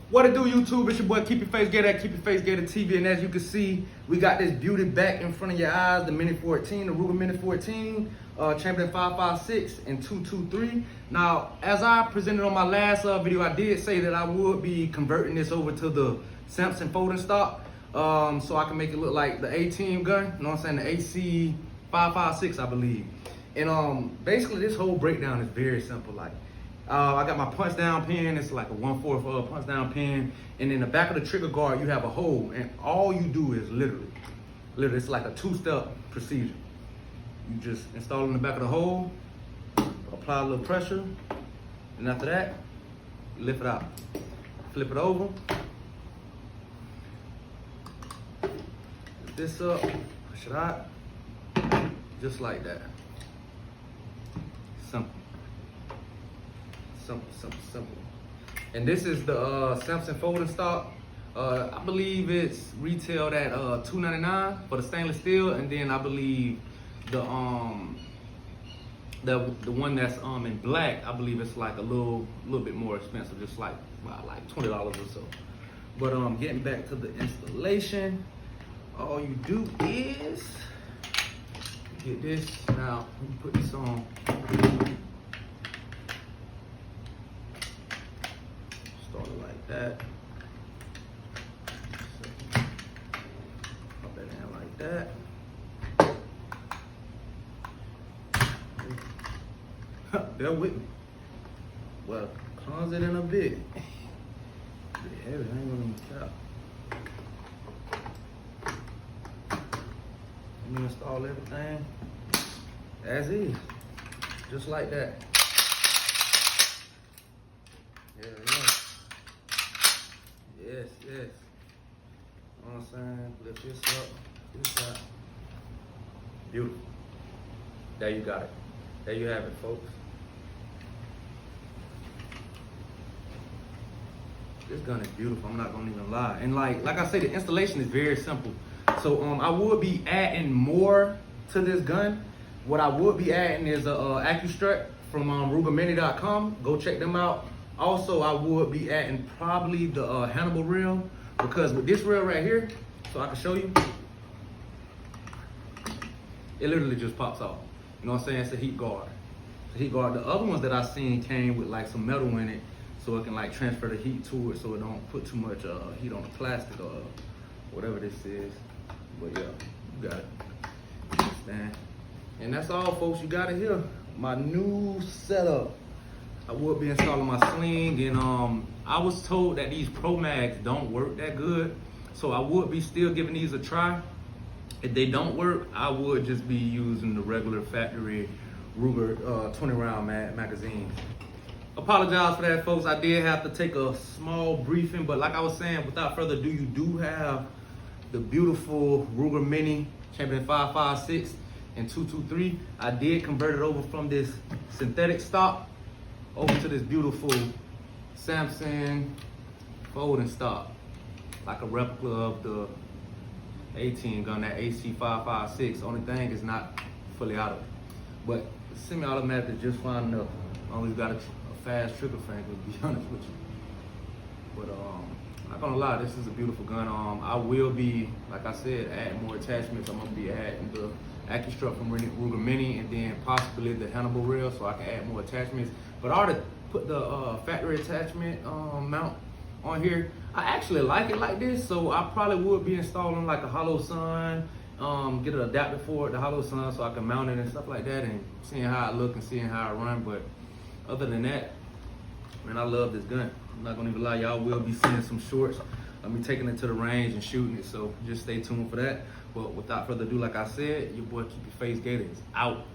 What it do, YouTube? It's your boy Keep Your Face Gated at Keep Your Face Gated TV, and as you can see, we got this beauty back in front of your eyes, the Mini-14, the Ruger Mini-14, Champion 556 and 223. Now, as I presented on my last video, I did say that I would be converting this over to the Samson folding stock, so I can make it look like the A-Team gun. You know what I'm saying? The AC 556, I believe. And basically, this whole breakdown is very simple. Like, I got my punch down pin. It's like a 1/4 punch down pin. And in the back of the trigger guard, you have a hole. And all you do is literally, it's like a two-step procedure. You just install in the back of the hole, apply a little pressure, and after that, you lift it out. Flip it over. Lift this up, push it out, just like that. Simple. Simple. And this is the Samson folding stock. I believe it's retailed at $2.99 for the stainless steel, and then I believe the one that's in black, I believe it's like a little bit more expensive, just like $20 or so. But getting back to the installation, all you do is get this. Now let me put this on. Like that. Pop that in like that. Bear with me. Well, close it in a bit. Pretty heavy, I ain't gonna even count. Let me install everything as is. Just like that. Yeah. Yes. You know what I'm saying? Lift this up, this out. Beautiful. There you got it. There you have it, folks. This gun is beautiful, I'm not gonna even lie. And like I said, the installation is very simple. So I would be adding more to this gun. What I would be adding is a AccuStrut from RugerMini.com. Go check them out. Also, I would be adding probably the Hannibal reel, because with this reel right here, so I can show you, it literally just pops off. You know what I'm saying? It's a heat guard. It's a heat guard. The other ones that I seen came with like some metal in it, so it can like transfer the heat to it, so it don't put too much heat on the plastic or whatever this is. But yeah, you got it. Understand? And that's all, folks. You got it here. My new setup. I would be installing my sling, and I was told that these Pro Mags don't work that good, so I would be still giving these a try. If they don't work, I would just be using the regular factory Ruger 20 round magazines. Apologize for that, folks. I did have to take a small briefing, but like I was saying, without further ado, you do have the beautiful Ruger Mini Champion 556 and 223. I did convert it over from this synthetic stock over to this beautiful Samson folding stock, like a replica of the A-Team gun, that AC 556. Only thing is not fully auto, but semi-automatic is just fine enough. Always got a fast trigger finger, to be honest with you. But I'm not gonna lie, this is a beautiful gun. I will be, like I said, adding more attachments. I'm gonna be adding the AccuStrut from Ruger Mini, and then possibly the Hannibal reel, so I can add more attachments. But I already put the factory attachment mount on here. I actually like it like this, so I probably would be installing like a hollow sun, get an adapter for it, the hollow sun, so I can mount it and stuff like that, and seeing how it look and seeing how it run. But other than that, man, I love this gun. I'm not gonna even lie, y'all will be seeing some shorts. I'll be taking it to the range and shooting it, so just stay tuned for that. But without further ado, like I said, your boy Keep Your Face Gated is out.